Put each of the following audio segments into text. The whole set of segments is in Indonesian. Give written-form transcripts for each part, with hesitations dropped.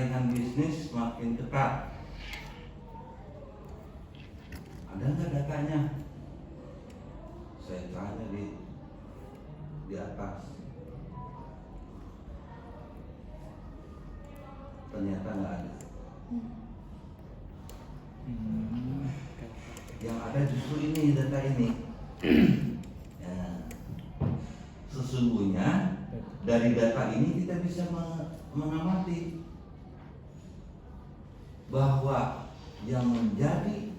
saingan bisnis makin ketat. Ada nggak datanya? Saya tanya di atas. Ternyata nggak ada. Yang ada justru ini, data ini. Ya. Sesungguhnya dari data ini kita bisa mengamati bahwa yang menjadi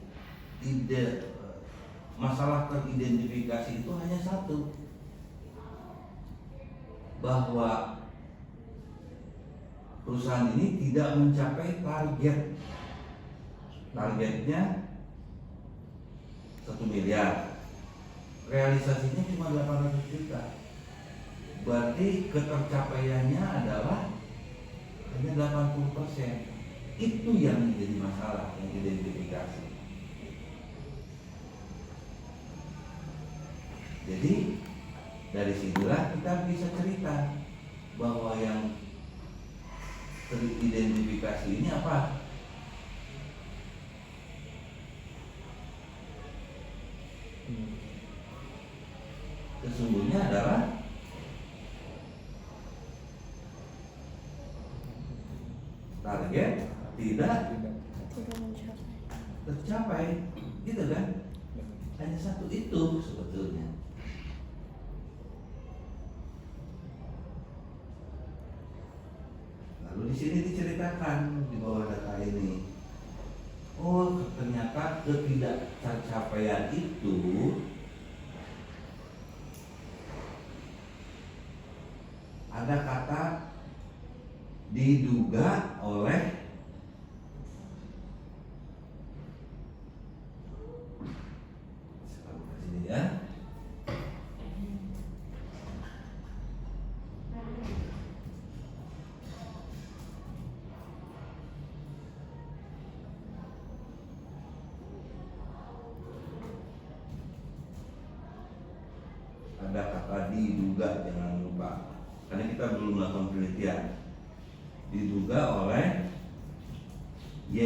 masalah teridentifikasi itu hanya satu, bahwa perusahaan ini tidak mencapai targetnya 1 miliar, realisasinya cuma 800 juta. Berarti ketercapaiannya adalah hanya 80%. Itu yang menjadi masalah, yang identifikasi. Jadi dari sinilah kita bisa cerita bahwa yang teridentifikasi ini apa? Sesungguhnya adalah target tidak tercapai, gitu kan? Hanya satu itu sebetulnya. Lalu di sini diceritakan di bawah data ini, oh ternyata ketidaktercapaian itu ada kata diduga oleh sini ya. Ada kata diduga, jangan lupa, karena kita belum melakukan penelitian. Diduga oleh Y,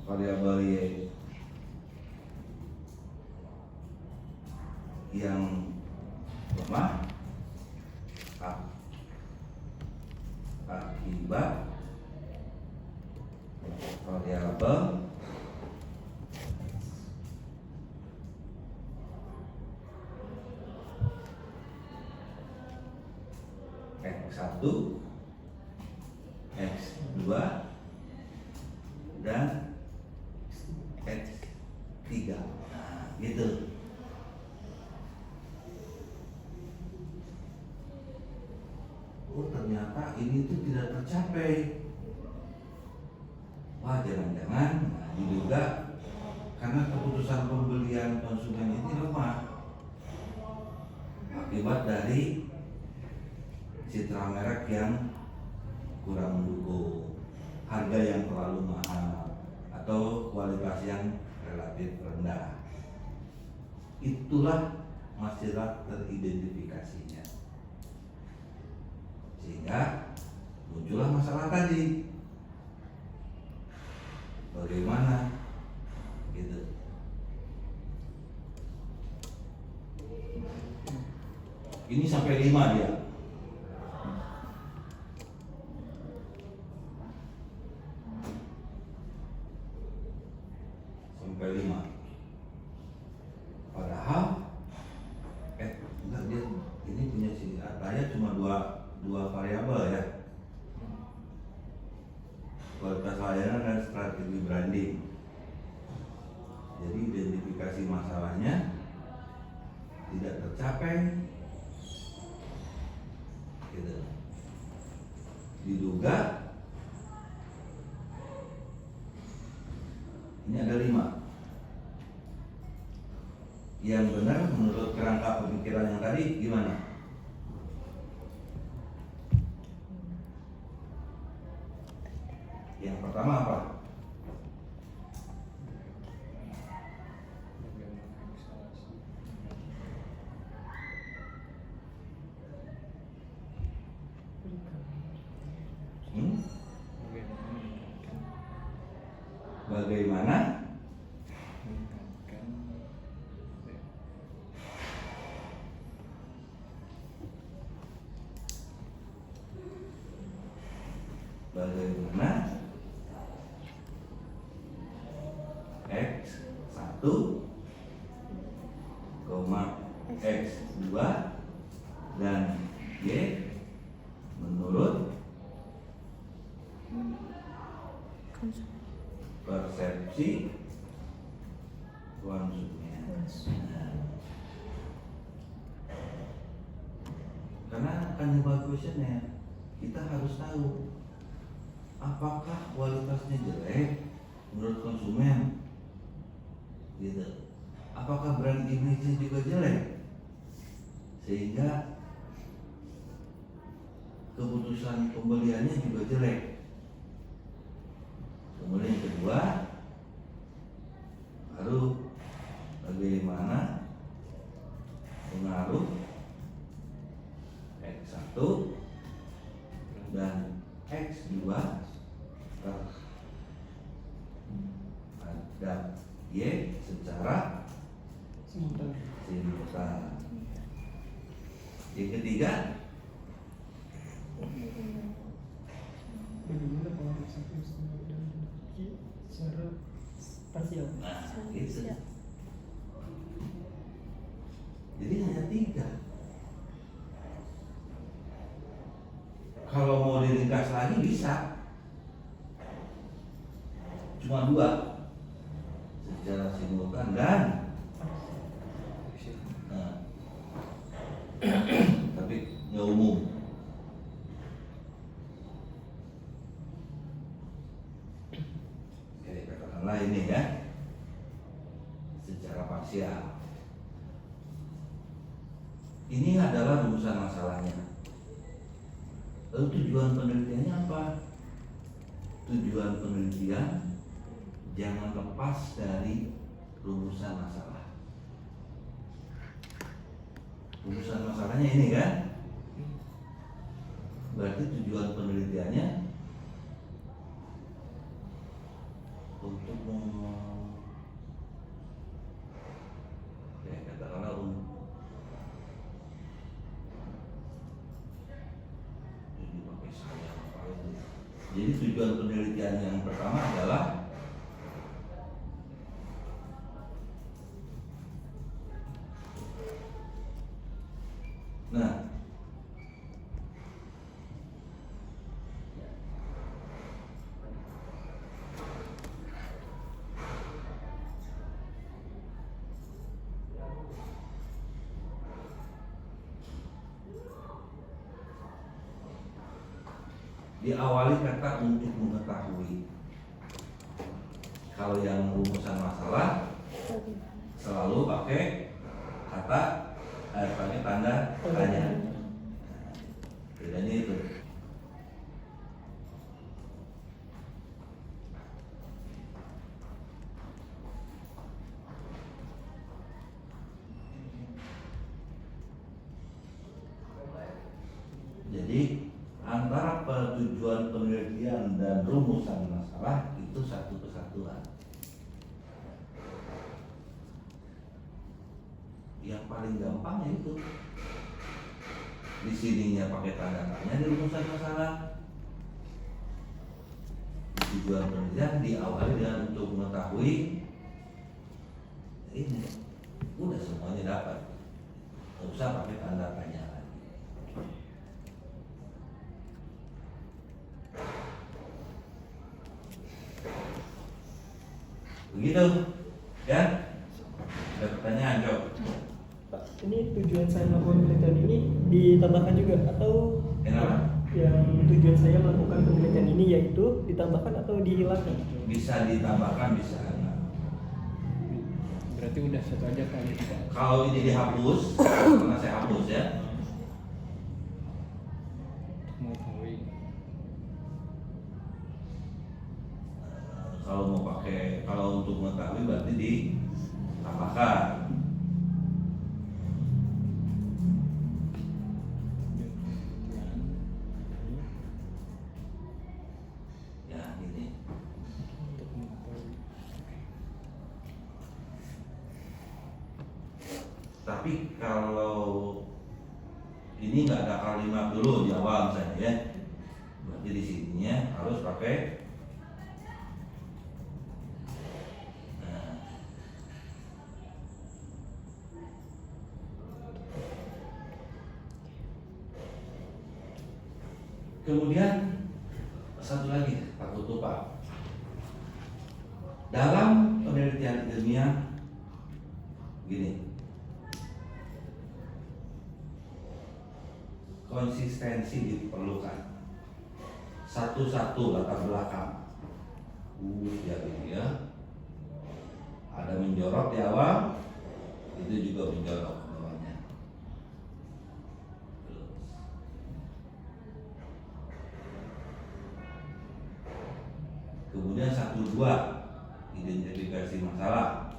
variabel Y yang lemah akibat variabel X1, X2 dan X3. Nah, gitu. Oh, ternyata ini tuh tidak tercapai. Wah, jangan-jangan diduga karena keputusan pembelian konsumen ini lemah akibat dari citra merek yang kurang mendukung, harga yang terlalu mahal, atau kualitas yang relatif rendah. Itulah masalah teridentifikasinya. Sehingga muncullah masalah tadi. Bagaimana? Gitu. Ini sampai 5 dia. Sampai 5. Padahal enggak, dia ini punya si Ataya cuma dua variabel ya. Kualitas layanan dan strategi branding. Jadi identifikasi masalahnya tidak tercapai, gitu. Diduga ini ada 5. Yang benar menurut kerangka pemikiran yang tadi gimana? Yang pertama apa? Bagaimana X1, X2 dan Y menurut persepsi konsumen. Karena akan evaluasinya kita harus tahu apakah kualitasnya jelek menurut konsumen, gitu. Apakah brand image juga jelek sehingga keputusan pembeliannya juga jelek. Kemudian yang kedua, baru bagaimana pengaruh X1 dan X2 terhadap Y secara simultan. Yang ketiga, bagaimana pengaruh satu dan secara parsial. nah gitu. Jadi hanya tiga. Kalau mau diringkas lagi bisa, cuma dua, secara simultan dan tapi nggak umum. Oke, katakanlah ini ya, secara parsial. Ini adalah rumusan masalahnya. Lalu tujuan penelitiannya apa? Tujuan penelitian jangan lepas dari rumusan masalah. Rumusan masalahnya ini kan? Berarti tujuan penelitiannya untuk katakanlah jadi tujuan penelitian yang pertama adalah diawali kata untuk mengetahui. Kalau yang rumusan masalah selalu pakai kata pakai tanda tanya. Bedanya itu. Jadi antara tujuan penelitian dan rumusan masalah itu satu kesatuan. Yang paling gampang itu di sininya pakai tanda tanya di rumusan masalah. Tujuan penelitian diawali dengan untuk mengetahui ini, udah semuanya dapat. Nggak usah pakai tanda tanya lagi. Begitu, ya? Ada pertanyaan, Jok? Pak, ini tujuan saya melakukan penelitian ini ditambahkan juga atau kenapa? Yang tujuan saya melakukan penelitian ini yaitu ditambahkan atau dihilangkan? Bisa ditambahkan, bisa enggak. Berarti udah satu aja kali. Kalau ini dihapus, karena saya hapus ya. Mengetahui. Kalau mau pakai, kalau untuk mengetahui berarti ditambahkan. Ya, ini. Untuk mengetahui. Tapi kalau ini nggak ada kalimat dulu di awal misalnya ya, berarti di sininya harus pakai. Nah. Kemudian satu lagi takut lupa. Dalam penelitian ilmiah gini, konsistensi diperlukan. Satu-satu latar belakang. Ya ini ya. Ada menjorok di awal, itu juga menjorok di bawahnya. Kemudian 1-2 identifikasi masalah.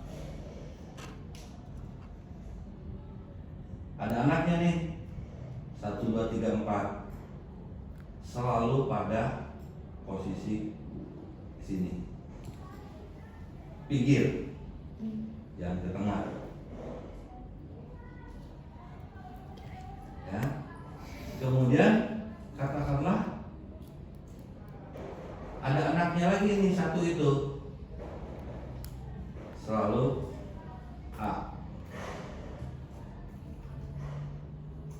Ada anaknya nih, 1, 2, 3, 4, selalu pada posisi sini, pinggir, yang ke tengah, ya. Kemudian katakanlah ada anaknya lagi nih, 1 itu selalu A,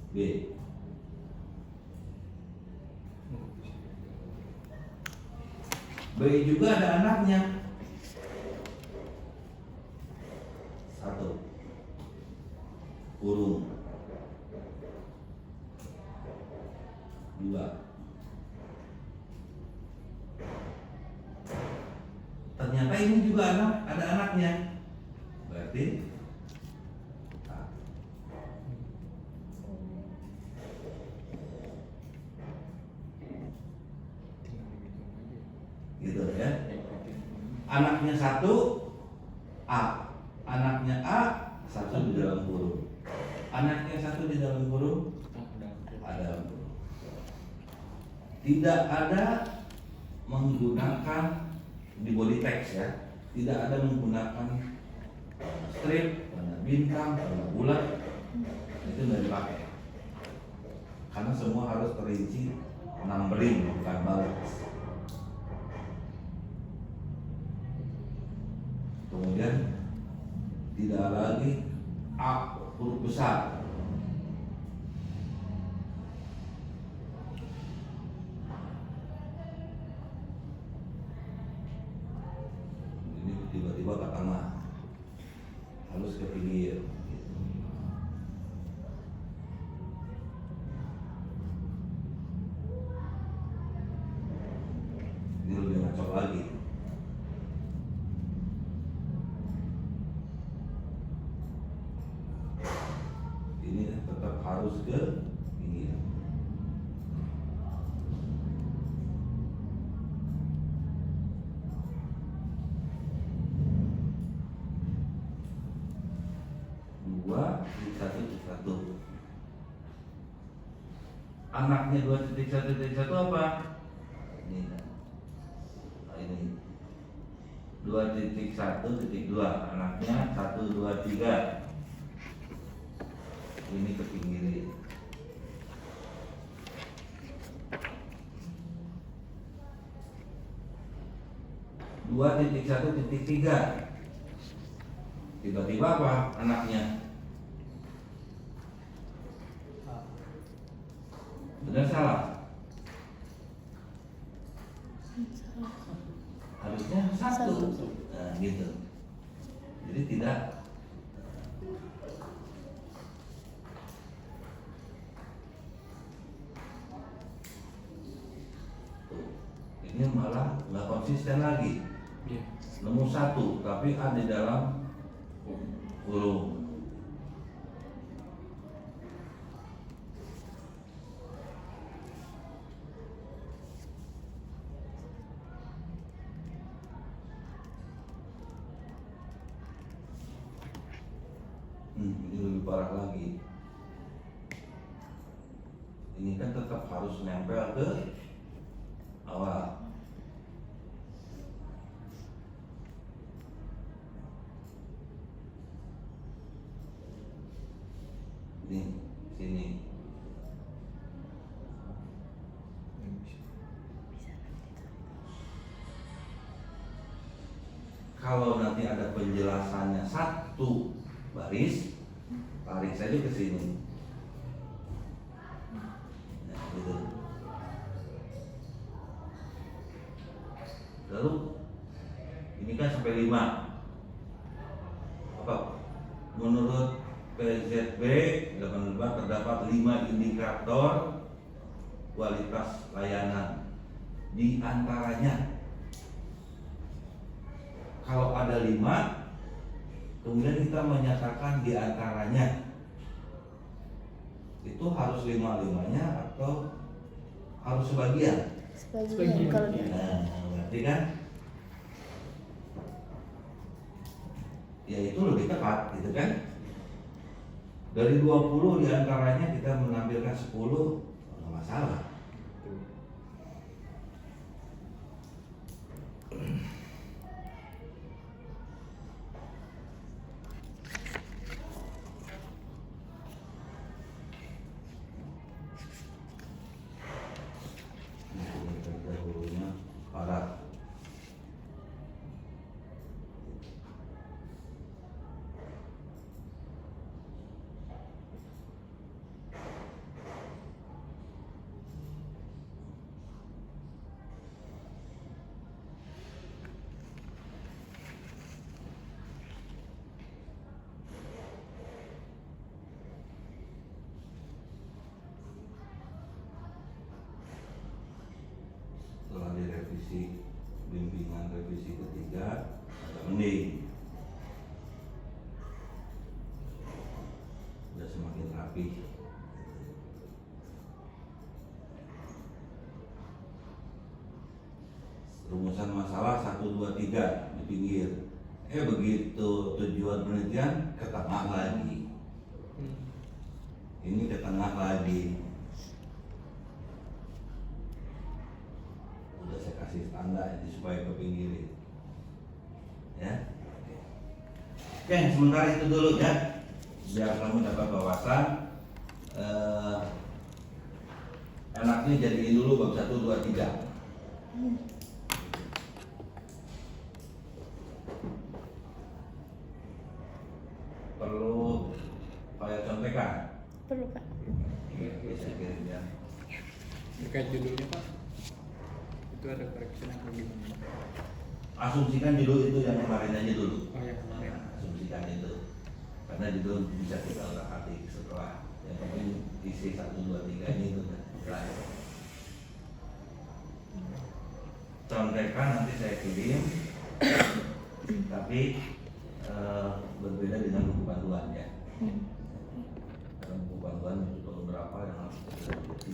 B, B juga ada anaknya, 1 kurung, 2. Ternyata ini juga ada anaknya, berarti A. Gitu ya. Anaknya 1 A, anaknya A 1 di dalam kurung, anaknya 1 di dalam kurung, ada kurung. Tidak ada menggunakan di body text ya, tidak ada menggunakan strip, warna bintang, warna bulat, itu tidak dipakai, karena semua harus terinci numbering bukan balas. Kemudian tidak lagi A huruf besar. Ini tiba-tiba ke tengah, halus ke pinggir. Ini lebih ngaco lagi. Ini tetap harus ke pinggir. Dua titik satu. Anaknya 2.1.1 apa? Ini. Nah, ini 2.1.2. Anaknya 1, 2, 3. Ini ke pinggir. Dua titik 1.3. Tiba-tiba apa anaknya? Benar salah? Harusnya 1. Nah, gitu. Jadi tidak. Ini malah nggak konsisten lagi. Nemu 1 tapi ada di dalam kurung. Ini lebih parah lagi. Ini kan tetap harus nempel ke awal. Kalau nanti ada penjelasannya satu baris, tarik saja ke sini. Nah, gitu. Lalu ini kan sampai 5. Apa? Menurut PZB 85 terdapat 5 indikator kualitas layanan. Di antaranya, kalau ada 5, kemudian kita menyatakan di antaranya, itu harus 5-5-nya atau harus sebagian? Sebagian kalau Nah, berarti kan ya itu lebih tepat gitu kan. Dari 20 diantaranya kita menampilkan 10, nggak masalah. Dahulunya parat. Setelah direvisi, bimbingan revisi ketiga agak mending, udah semakin rapi. Rumusan masalah 1, 2, 3 di pinggir. Begitu tujuan penelitian ke tengah lagi. Ini ke tengah lagi. Udah saya kasih tanda ini supaya ke pinggirin. Ya. Oke, sementara itu dulu ya. Biar kamu dapat wawasan. Enaknya jadiin dulu bab 1, 2, 3. Perlu kayak contekan. perlu Pak. Bisa kirim ya. Terkait judulnya Pak, itu ada correction atau gimana? Asumsikan judul itu yang kemarin aja dulu. Oh ya kemarin. Asumsikan itu. Karena judul bisa kita ulang-alik setelah. Yang penting isi 1, 2, 3 ini itu terakhir. Contekan nanti saya kirim. Tapi berbeda dengan buku panduan ya. Karena buku panduan itu tahun berapa yang harus kita revisi.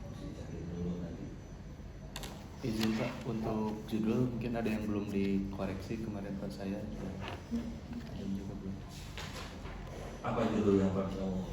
Mesti cari dulu nanti. Izin Pak, untuk judul mungkin ada yang belum dikoreksi kemarin Pak saya juga. Dan juga belum. Apa judul yang pertama?